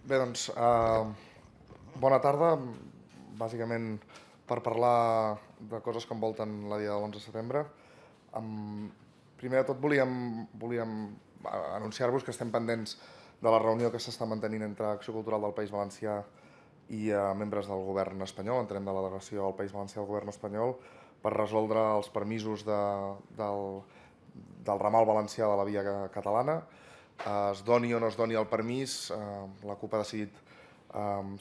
Bé, doncs, bona tarda. Bàsicament per parlar de coses que envolten la dia de l'11 de setembre. Primer de tot volíem anunciar-vos que estem pendents de la reunió que s'està mantenint entre Acció Cultural del País Valencià i membres del govern espanyol, entenem de la delegació del País Valencià del govern espanyol, per resoldre els permisos del ramal valencià de la via catalana. Es doni o no es doni el permís, la CUP ha decidit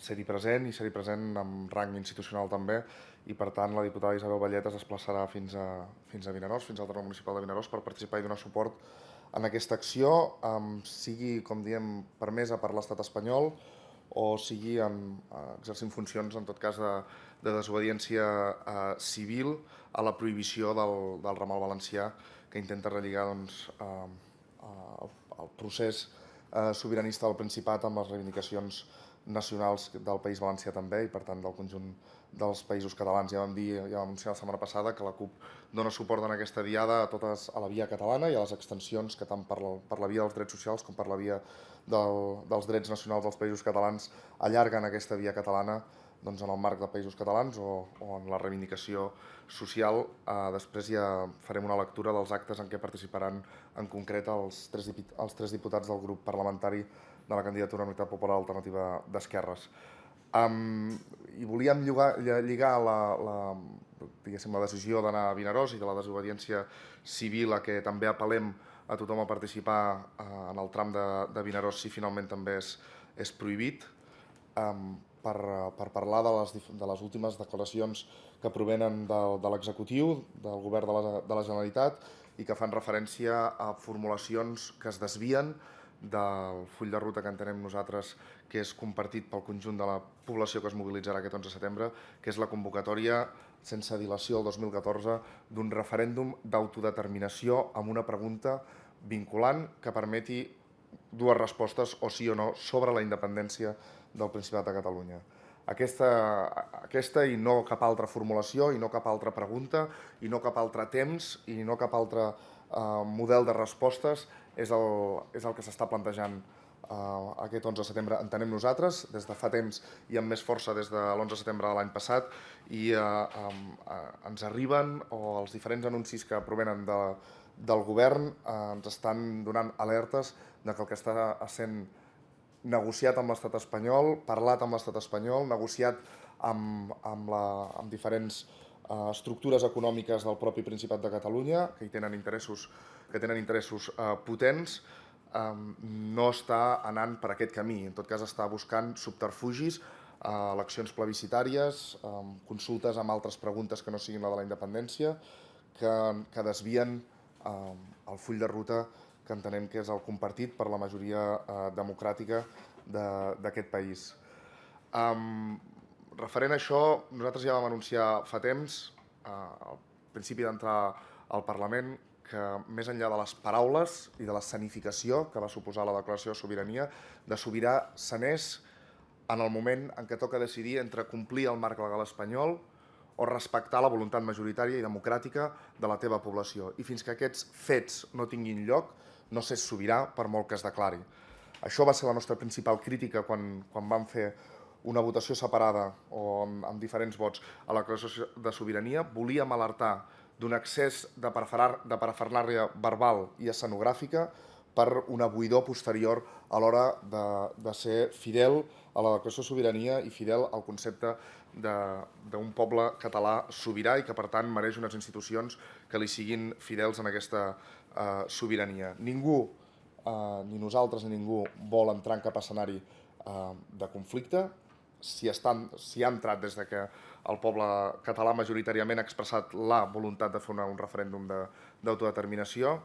ser-hi present i ser-hi present amb rang institucional també, i per tant la diputada Isabel Vallet es desplaçarà fins a Vinaròs, fins al terme municipal de Vinaròs, per participar i donar suport en aquesta acció, sigui, com diem, permesa per l'estat espanyol o sigui exercint funcions, en tot cas, de desobediència civil a la prohibició del ramal valencià, que intenta relligar el procés sobiranista del Principat amb les reivindicacions nacionals del País Valencià també, i per tant del conjunt dels països catalans. Ja vam anunciar la setmana passada que la CUP dona suport en aquesta diada a la via catalana i a les extensions que tant per la via dels drets socials com per la via dels drets nacionals dels països catalans allarguen aquesta via catalana en el marc de països catalans o en la reivindicació social. Després ja farem una lectura dels actes en què participaran en concret els tres diputats del grup parlamentari de la candidatura Unitat Popular Alternativa d'Esquerres. I volíem lligar la decisió d'anar a Vinaròs i de la desobediència civil a què també apel·lem a tothom a participar en el tram de Vinaròs si finalment també és prohibit, per parlar de les últimes declaracions que provenen de l'executiu, del govern de la Generalitat, i que fan referència a formulacions que es desvien del full de ruta que entenem nosaltres que és compartit pel conjunt de la població que es mobilitzarà aquest 11 de setembre, que és la convocatòria sense dilació el 2014 d'un referèndum d'autodeterminació amb una pregunta vinculant que permeti dues respostes, o sí o no, sobre la independència del Principat de Catalunya. Aquesta i no cap altra formulació, i no cap altra pregunta, i no cap altre temps, i no cap altre model de respostes és el que s'està plantejant aquest 11 de setembre, entenem nosaltres, des de fa temps i amb més força des de l'11 de setembre de l'any passat, i ens arriben, o els diferents anuncis que provenen del govern ens estan donant alertes de que el que està sent negociat amb l'estat espanyol, parlat amb l'estat espanyol, negociat amb diferents estructures econòmiques del propi Principat de Catalunya, que hi tenen interessos potents, no està anant per aquest camí. En tot cas, està buscant subterfugis, eleccions plebiscitàries, consultes amb altres preguntes que no siguin la de la independència, que desvien el full de ruta que entenem que és el compartit per la majoria democràtica d'aquest país. Referent a això, nosaltres ja vam anunciar fa temps, al principi d'entrar al Parlament, que més enllà de les paraules i de l'escenificació que va suposar la declaració de sobirania, de sobirà se n'és en el moment en què toca decidir entre complir el marc legal espanyol o respectar la voluntat majoritària i democràtica de la teva població. I fins que aquests fets no tinguin lloc, no s'és sobirà per molt que es declari. Això va ser la nostra principal crítica quan vam fer una votació separada o amb diferents vots a la declaració de sobirania. Volíem alertar d'un excés de parafernàlia verbal i escenogràfica per una buidor posterior a l'hora de ser fidel a la declaració de sobirania i fidel al concepte d'un poble català sobirà i que, per tant, mereix unes institucions que li siguin fidels en aquesta sobirania. Ningú, ni nosaltres ni ningú, vol entrar en cap escenari de conflicte. Si ha entrat des que el poble català majoritàriament ha expressat la voluntat de fer un referèndum d'autodeterminació,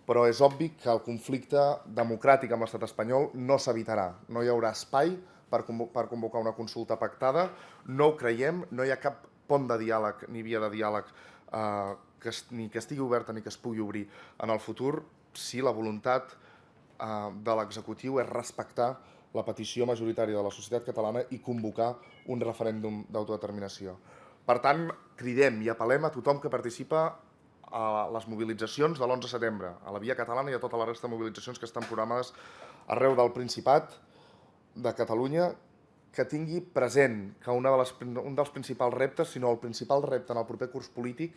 però és obvi que el conflicte democràtic amb l'estat espanyol no s'evitarà. No hi haurà espai per convocar una consulta pactada, no ho creiem, no hi ha cap pont de diàleg ni via de diàleg ni que estigui oberta ni que es pugui obrir en el futur si la voluntat de l'executiu és respectar la petició majoritària de la societat catalana i convocar un referèndum d'autodeterminació. Per tant, cridem i apel·lem a tothom que participa a les mobilitzacions de l'11 de setembre, a la via catalana i a tota la resta de mobilitzacions que estan programades arreu del Principat, de Catalunya que tingui present que un dels principals reptes, sinó el principal repte en el proper curs polític,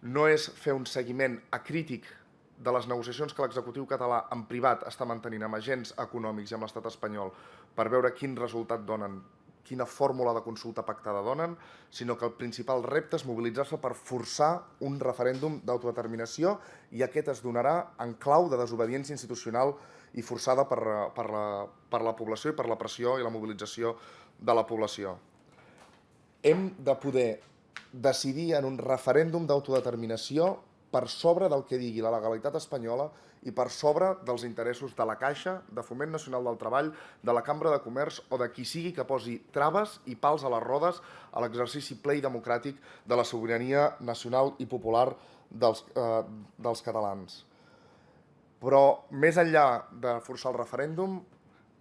no és fer un seguiment acrític de les negociacions que l'executiu català en privat està mantenint amb agents econòmics i amb l'estat espanyol per veure quin resultat donen, quina fórmula de consulta pactada donen, sinó que el principal repte és mobilitzar-se per forçar un referèndum d'autodeterminació, i aquest es donarà en clau de desobediència institucional i forçada per la població i per la pressió i la mobilització de la població. Hem de poder decidir en un referèndum d'autodeterminació per sobre del que digui la legalitat espanyola i per sobre dels interessos de la Caixa, de Foment Nacional del Treball, de la Cambra de Comerç o de qui sigui que posi traves i pals a les rodes a l'exercici ple i democràtic de la sobirania nacional i popular dels catalans. Però més enllà de forçar el referèndum,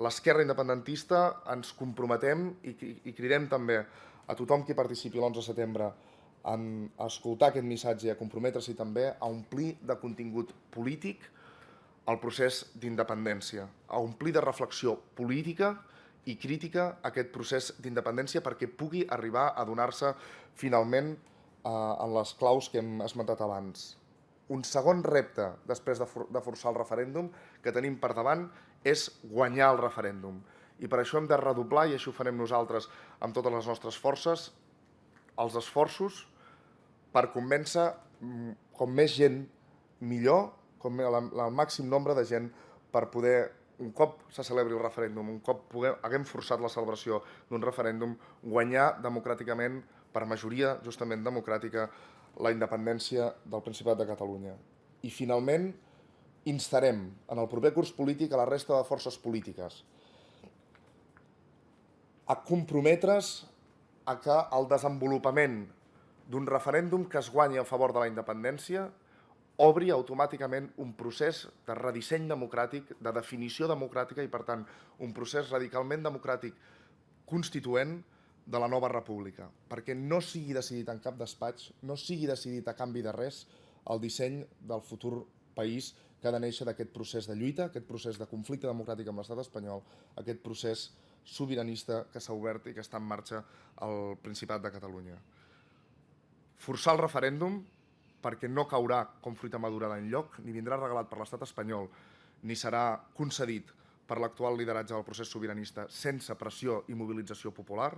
l'esquerra independentista ens comprometem i cridem també a tothom que participi l'11 de setembre a escoltar aquest missatge i a comprometre-s'hi també a omplir de contingut polític el procés d'independència, a omplir de reflexió política i crítica aquest procés d'independència perquè pugui arribar a donar-se finalment en les claus que hem esmentat abans. Un segon repte, després de forçar el referèndum, que tenim per davant és guanyar el referèndum. I per això hem de redoblar, i així ho farem nosaltres amb totes les nostres forces, els esforços per convèncer com més gent millor, com el màxim nombre de gent per poder, un cop se celebri el referèndum, un cop haguem forçat la celebració d'un referèndum, guanyar democràticament, per majoria justament democràtica, la independència del Principat de Catalunya. I finalment instarem en el proper curs polític a la resta de forces polítiques a comprometre's a que el desenvolupament d'un referèndum que es guanyi a favor de la independència obri automàticament un procés de redisseny democràtic, de definició democràtica i, per tant, un procés radicalment democràtic constituent de la nova república, perquè no sigui decidit en cap despatx, no sigui decidit a canvi de res el disseny del futur país que ha de néixer d'aquest procés de lluita, aquest procés de conflicte democràtic amb l'estat espanyol, aquest procés sobiranista que s'ha obert i que està en marxa al Principat de Catalunya. Forçar el referèndum perquè no caurà com fruita madura d'enlloc, ni vindrà regalat per l'estat espanyol, ni serà concedit per l'actual lideratge del procés sobiranista sense pressió i mobilització popular,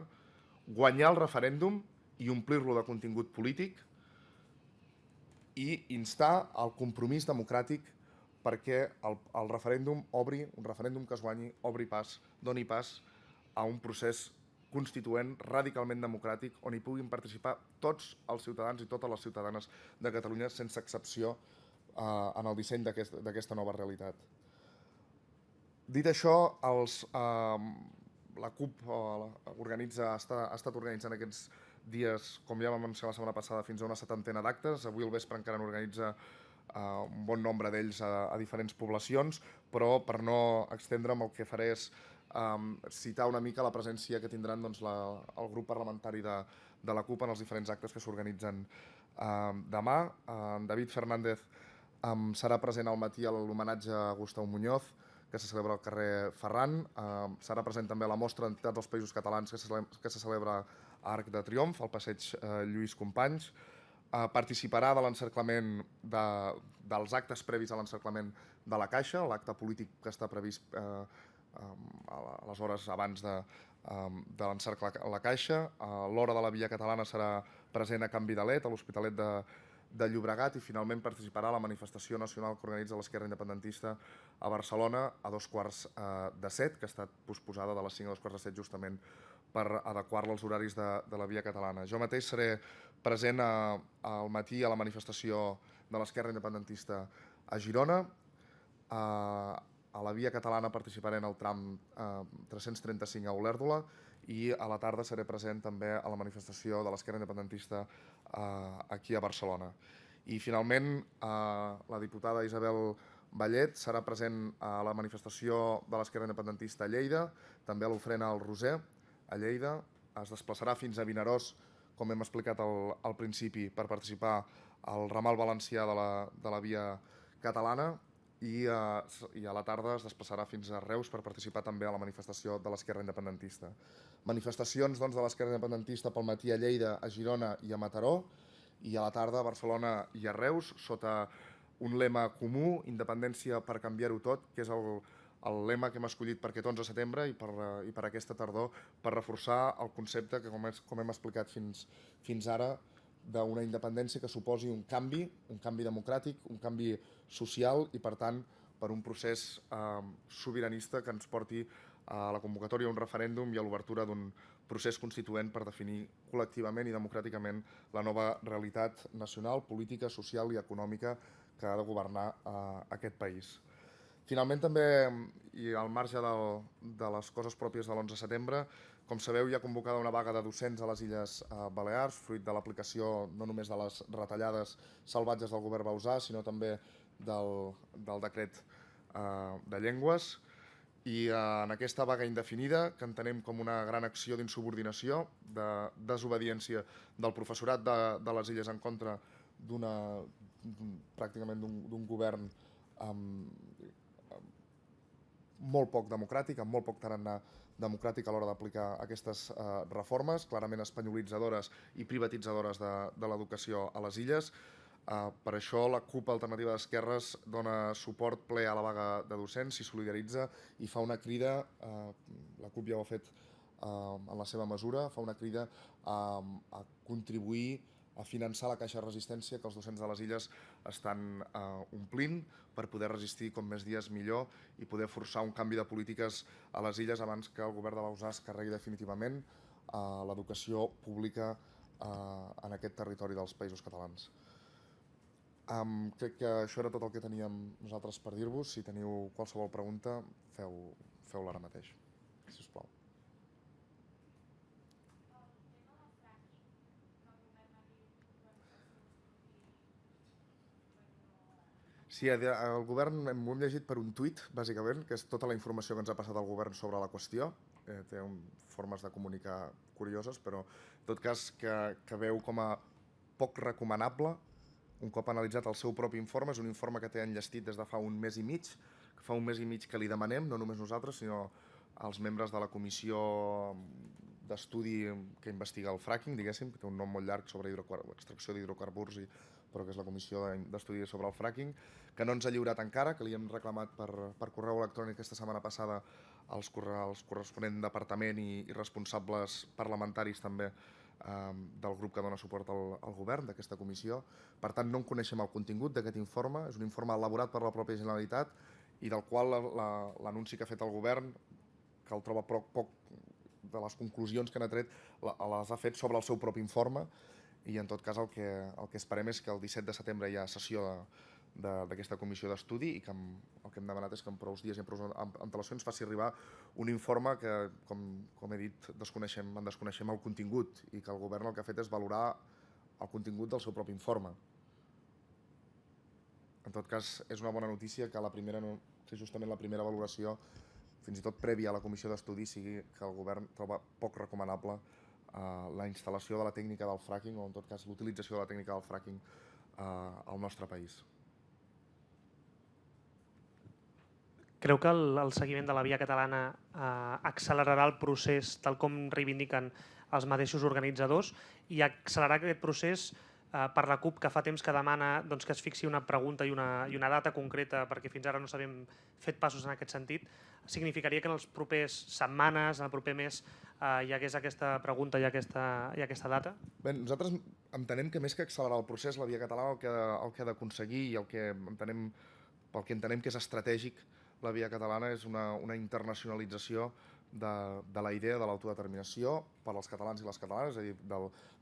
guanyar el referèndum i omplir-lo de contingut polític i instar al compromís democràtic perquè el referèndum obri, un referèndum que es guanyi, doni pas a un procés constituent radicalment democràtic on hi puguin participar tots els ciutadans i totes les ciutadanes de Catalunya sense excepció en el disseny d'aquesta nova realitat. Dit això, la CUP ha estat organitzant aquests dies, com ja vam anunciar la setmana passada, fins a una 70ena d'actes. Avui al vespre encara n'organitza un bon nombre d'ells a diferents poblacions, però per no extendre'm el que faré és citar una mica la presència que tindran el grup parlamentari de la CUP en els diferents actes que s'organitzen demà. David Fernández serà present al matí a l'homenatge a Gustau Muñoz, que se celebra al carrer Ferran. Serà present també a la mostra d'entitats dels països catalans que se celebra a Arc de Triomf, al passeig Lluís Companys. Participarà de l'encerclament dels actes previs a l'encerclament de la Caixa, l'acte polític que està previst a les hores abans de l'encercle a la Caixa. A l'hora de la Via Catalana serà present a Can Vidalet, a l'Hospitalet de Llobregat, i finalment participarà a la manifestació nacional que organitza l'esquerra independentista a Barcelona a 6:45, que ha estat posposada de les 5 a 6:45 justament per adequar-la als horaris de la Via Catalana. Jo mateix seré present al matí a la manifestació de l'esquerra independentista a Girona. A la Via Catalana participaré en el tram 335 a Olèrdola i a la tarda seré present també a la manifestació de l'esquerra independentista aquí a Barcelona. I finalment la diputada Isabel Vallet serà present a la manifestació de l'esquerra independentista a Lleida, també a l'ofrena al Roser, a Lleida. Es desplaçarà fins a Vinaròs, com hem explicat al principi, per participar al ramal valencià de la Via Catalana, i a la tarda es desplaçarà fins a Reus per participar també a la manifestació de l'esquerra independentista. Manifestacions de l'esquerra independentista pel matí a Lleida, a Girona i a Mataró, i a la tarda a Barcelona i a Reus, sota un lema comú, independència per canviar-ho tot, que és el lema que hem escollit per aquest 11 de setembre i per aquesta tardor, per reforçar el concepte que, com hem explicat fins ara, d'una independència que suposi un canvi democràtic, un canvi social i, per tant, per un procés sobiranista que ens porti a la convocatòria d'un referèndum i a l'obertura d'un procés constituent per definir col·lectivament i democràticament la nova realitat nacional, política, social i econòmica que ha de governar aquest país. Finalment també, i al marge de les coses pròpies de l'11 de setembre, com sabeu, hi ha convocada una vaga de docents a les Illes Balears, fruit de l'aplicació no només de les retallades salvatges del govern Bauzá, sinó també del decret de llengües. I en aquesta vaga indefinida, que entenem com una gran acció d'insubordinació, de desobediència del professorat de les Illes en contra pràcticament d'un govern molt poc democràtic, amb molt poc tarannà democràtic a l'hora d'aplicar aquestes reformes, clarament espanyolitzadores i privatitzadores de l'educació a les illes. Per això la CUP Alternativa d'Esquerres dona suport ple a la vaga de docents, s'hi solidaritza i fa una crida, la CUP ja ho ha fet en la seva mesura, fa una crida a contribuir a finançar la caixa de resistència que els docents de les illes estan omplint per poder resistir com més dies millor i poder forçar un canvi de polítiques a les illes abans que el govern de Bauzá es carregui definitivament l'educació pública en aquest territori dels Països Catalans. Crec que això era tot el que teníem nosaltres per dir-vos. Si teniu qualsevol pregunta, feu-la ara mateix, si us plau. Sí, el govern ho hem llegit per un tuit, bàsicament, que és tota la informació que ens ha passat el govern sobre la qüestió. Té formes de comunicar curioses, però en tot cas que veu com a poc recomanable, un cop analitzat el seu propi informe. És un informe que té enllestit des de fa un mes i mig, que li demanem, no només nosaltres, sinó els membres de la comissió d'estudi que investiga el fracking, diguéssim, que té un nom molt llarg sobre extracció d'hidrocarburs, però que és la comissió d'estudi sobre el fracking, que no ens ha lliurat encara, que li hem reclamat per correu electrònic aquesta setmana passada als corresponents departament i responsables parlamentaris també del grup que dona suport al govern, d'aquesta comissió. Per tant, no en coneixem el contingut d'aquest informe. És un informe elaborat per la pròpia Generalitat i del qual l'anunci que ha fet el govern, que el troba poc de les conclusions que n'ha tret, les ha fet sobre el seu propi informe, i en tot cas el que esperem és que el 17 de setembre hi ha sessió d'aquesta comissió d'estudi i que el que hem demanat és que en prou dies i en prou antelacions faci arribar un informe que, com he dit, en desconeixem el contingut, i que el govern el que ha fet és valorar el contingut del seu propi informe. En tot cas, és una bona notícia que justament la primera valoració, fins i tot prèvia a la comissió d'estudi, sigui que el govern troba poc recomanable la instal·lació de la tècnica del fracking, o en tot cas l'utilització de la tècnica del fracking al nostre país. Creu que el seguiment de la via catalana accelerarà el procés tal com reivindiquen els mateixos organitzadors, i accelerar aquest procés per la CUP, que fa temps que demana que es fixi una pregunta i una data concreta, perquè fins ara no s'havien fet passos en aquest sentit, significaria que en les properes setmanes, en el proper mes, hi hagués aquesta pregunta i aquesta data? Bé, nosaltres entenem que més que accelerar el procés, la via catalana el que ha d'aconseguir, i pel que entenem que és estratègic la via catalana, és una internacionalització de la idea de l'autodeterminació per als catalans i les catalanes, és a dir,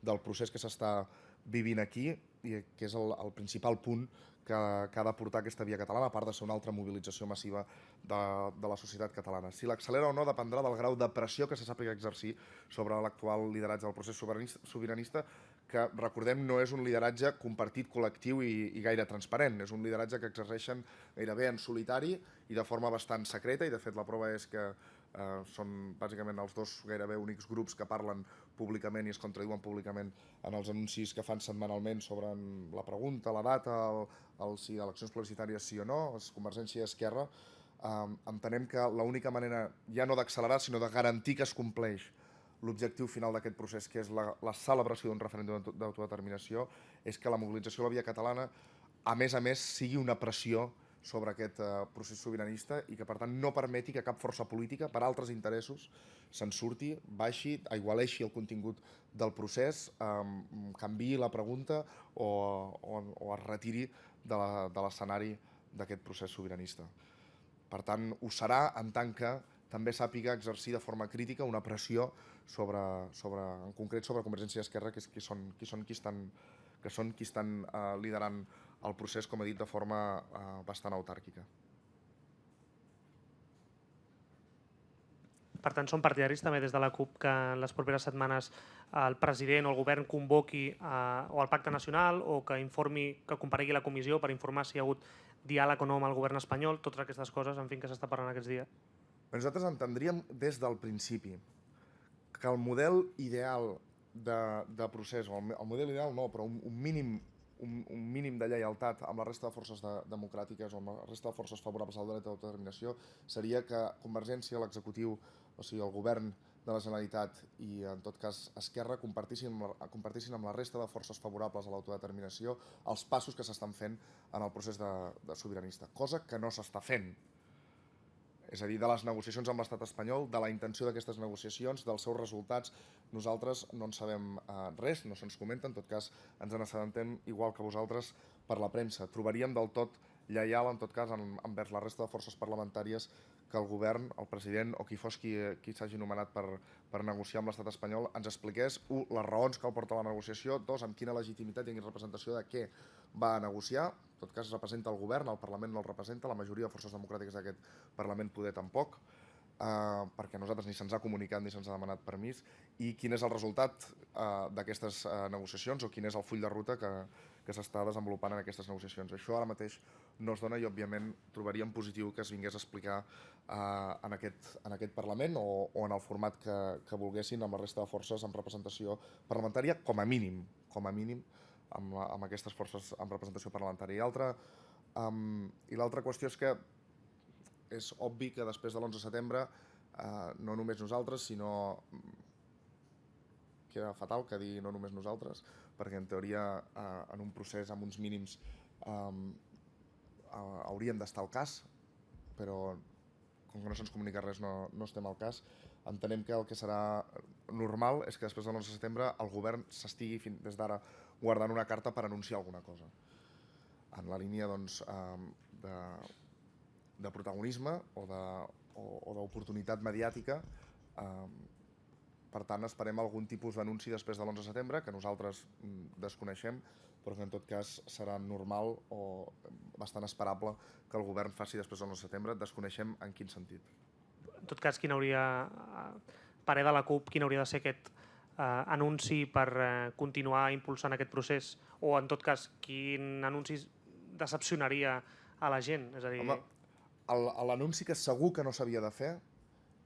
del procés que s'està vivint aquí, i que és el principal punt que ha de portar aquesta via catalana, a part de ser una altra mobilització massiva de la societat catalana. Si l'accelera o no dependrà del grau de pressió que se sàpiga exercir sobre l'actual lideratge del procés sobiranista, que, recordem, no és un lideratge compartit, col·lectiu i gaire transparent. És un lideratge que exerceixen gairebé en solitari i de forma bastant secreta, i de fet la prova és que són bàsicament els dos gairebé únics grups que parlen públicament i es contradiuen públicament en els anuncis que fan setmanalment sobre la pregunta, la data, si eleccions plebiscitàries sí o no, Convergència i Esquerra, entenem que l'única manera, ja no d'accelerar, sinó de garantir que es compleix l'objectiu final d'aquest procés, que és la celebració d'un referèndum d'autodeterminació, és que la mobilització de la via catalana, a més, sigui una pressió sobre aquest procés sobiranista i que, per tant, no permeti que cap força política, per altres interessos, se'n surti, baixi, aigualeixi el contingut del procés, canviï la pregunta o es retiri de l'escenari d'aquest procés sobiranista. Per tant, ho serà en tant que també sàpiga exercir de forma crítica una pressió en concret sobre Convergència i Esquerra, que són qui estan liderant el procés, com he dit, de forma bastant autàrquica. Per tant, són partidaris també des de la CUP que en les properes setmanes el president o el govern convoqui o el Pacte Nacional o que comparegui a la comissió per informar si hi ha hagut diàleg o no amb el govern espanyol, totes aquestes coses, en fi, que s'està parlant aquests dies. Nosaltres entendríem des del principi que el model ideal de procés, o el model ideal no, però un mínim de lleialtat amb la resta de forces democràtiques o amb la resta de forces favorables al dret d'autodeterminació seria que Convergència, l'executiu, o sigui, el govern de la Generalitat i, en tot cas, Esquerra, compartissin amb la resta de forces favorables a l'autodeterminació els passos que s'estan fent en el procés de sobiranista, cosa que no s'està fent. És a dir, de les negociacions amb l'estat espanyol, de la intenció d'aquestes negociacions, dels seus resultats, nosaltres no en sabem res, no se'ns comenta, en tot cas ens n'assabentem igual que vosaltres per la premsa. Trobaríem del tot lleial, en tot cas, envers la resta de forces parlamentàries que el govern, el president o qui fos qui s'hagi nomenat per negociar amb l'estat espanyol ens expliqués, les raons que el porta a la negociació, amb quina legitimitat i en quina representació de què va a negociar. En tot cas, representa el govern, el Parlament no el representa, la majoria de forces democràtiques d'aquest Parlament poder tampoc, perquè a nosaltres ni se'ns ha comunicat ni se'ns ha demanat permís, i quin és el resultat d'aquestes negociacions o quin és el full de ruta que s'està desenvolupant en aquestes negociacions. Això ara mateix no es dona i, òbviament, trobaríem positiu que es vingués a explicar en aquest Parlament o en el format que volguessin amb la resta de forces amb representació parlamentària, com a mínim, amb aquestes forces amb representació parlamentària. I l'altra qüestió és que és obvi que després de l'11 de setembre no només nosaltres, sinó queda fatal que dir no només nosaltres, perquè en teoria en un procés amb uns mínims hauríem d'estar al cas, però com que no se'ns comunica res no estem al cas. Entenem que el que serà normal és que després de l'11 de setembre el govern s'estigui des d'ara guardant una carta per anunciar alguna cosa, en la línia de protagonisme o d'oportunitat mediàtica. Per tant, esperem algun tipus d'anunci després de l'11 de setembre, que nosaltres desconeixem, però que en tot cas serà normal o bastant esperable que el govern faci després de l'11 de setembre. Desconeixem en quin sentit. En tot cas, parer de la CUP, quin hauria de ser aquest anunci per continuar impulsant aquest procés? O, en tot cas, quin anunci decepcionaria a la gent? És a dir... Home, l'anunci que segur que no s'havia de fer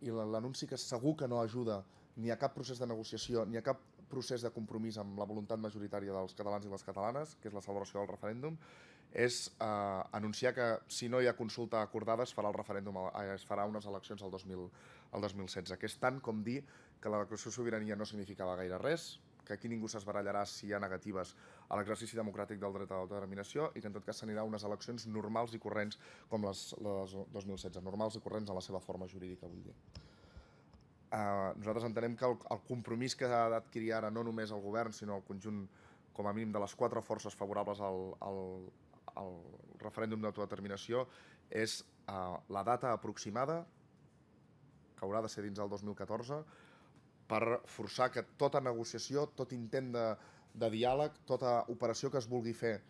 i l'anunci que segur que no ajuda ni a cap procés de negociació ni a cap procés de compromís amb la voluntat majoritària dels catalans i les catalanes, que és la celebració del referèndum, és anunciar que si no hi ha consulta acordada es farà unes eleccions el 2016, que és tant com dir que la declaració de sobirania no significava gaire res, que aquí ningú s'esbarallarà si hi ha negatives a l'exercici democràtic del dret a l'autodeterminació i que en tot cas s'anirà a unes eleccions normals i corrents com les 2016, normals i corrents en la seva forma jurídica, vull dir. Nosaltres entenem que el compromís que ha d'adquirir ara no només el govern, sinó el conjunt, com a mínim, de les 4 forces favorables al referèndum d'autodeterminació és la data aproximada, que haurà de ser dins del 2014, per forçar que tota negociació, tot intent de diàleg, tota operació que es vulgui fer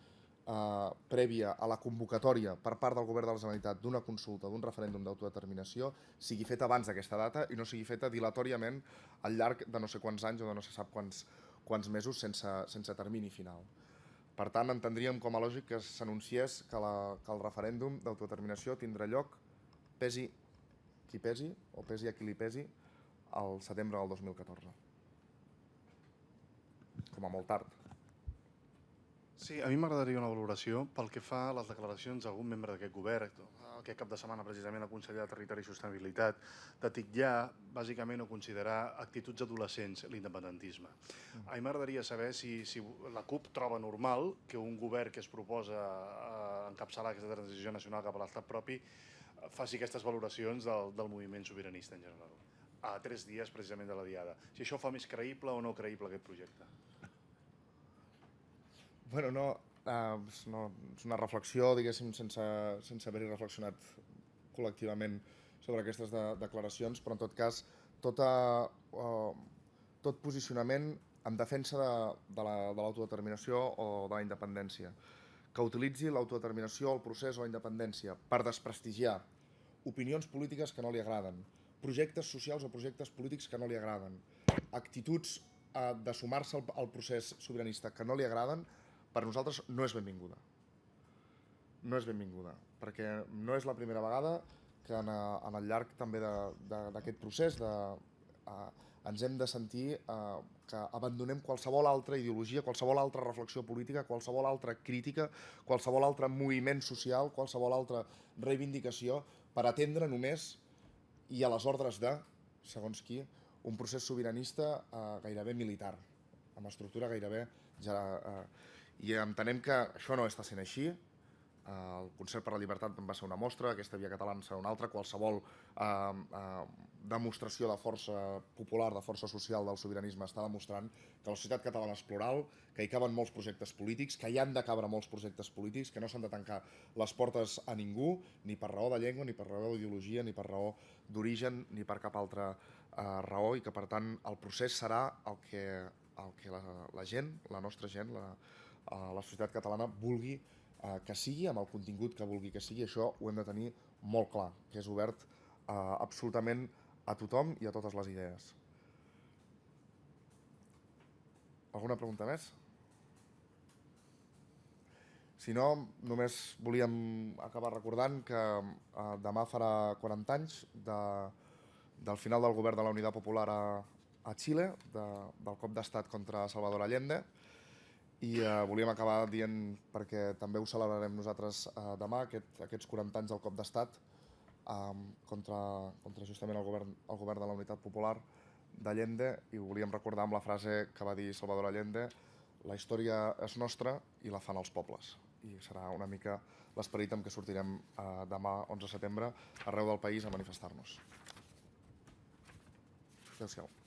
prèvia a la convocatòria per part del govern de la Generalitat d'una consulta, d'un referèndum d'autodeterminació, sigui feta abans d'aquesta data i no sigui feta dilatòriament al llarg de no sé quants anys o de no se sap quants mesos sense termini final. Per tant, entendríem com a lògic que s'anunciés que el referèndum d'autodeterminació tindrà lloc, pesi qui pesi o pesi a qui li pesi, al setembre del 2014. com a molt tard. Sí, a mi m'agradaria una valoració pel que fa a les declaracions d'algun membre d'aquest govern, aquest cap de setmana precisament el conseller de Territori i Sostenibilitat, de titllar bàsicament o considerar actituds adolescents l'independentisme. A mi m'agradaria saber si la CUP troba normal que un govern que es proposa encapçalar aquesta transició nacional cap a l'estat propi faci aquestes valoracions del moviment sobiranista en general, a 3 dies precisament de la Diada. Si això fa més creïble o no creïble aquest projecte. Bueno, no, és una reflexió, diguéssim, sense haver-hi reflexionat col·lectivament sobre aquestes declaracions, però en tot cas, tot posicionament en defensa de l'autodeterminació o de la independència, que utilitzi l'autodeterminació, el procés o la independència per desprestigiar opinions polítiques que no li agraden, projectes socials o projectes polítics que no li agraden, actituds de sumar-se al procés sobiranista que no li agraden, per nosaltres no és benvinguda. No és benvinguda, perquè no és la primera vegada que en el llarg també d'aquest procés ens hem de sentir que abandonem qualsevol altra ideologia, qualsevol altra reflexió política, qualsevol altra crítica, qualsevol altre moviment social, qualsevol altra reivindicació per atendre només i a les ordres de, segons qui, un procés sobiranista gairebé militar, amb estructura gairebé i entenem que això no està sent així. El Concert per la Llibertat va ser una mostra, aquesta Via Catalana serà una altra, qualsevol demostració de força popular, de força social del sobiranisme està demostrant que la societat catalana és plural, que hi caben molts projectes polítics, que hi han de cabre molts projectes polítics, que no s'han de tancar les portes a ningú, ni per raó de llengua, ni per raó d'ideologia, ni per raó d'origen, ni per cap altra raó, i que per tant el procés serà el que la gent, la nostra gent, la societat catalana vulgui que sigui, amb el contingut que vulgui que sigui. Això ho hem de tenir molt clar, que és obert absolutament a tothom i a totes les idees. Alguna pregunta més? Si no, només volíem acabar recordant que demà farà 40 anys del final del govern de la Unitat Popular a Xile, del cop d'estat contra Salvador Allende, i volíem acabar dient, perquè també ho celebrarem nosaltres demà, aquests 40 anys del cop d'estat contra justament el govern de la Unitat Popular d'Allende, i ho volíem recordar amb la frase que va dir Salvador Allende: la història és nostra i la fan els pobles. I serà una mica l'esperit amb què sortirem demà, 11 de setembre, arreu del país a manifestar-nos. Adéu-siau.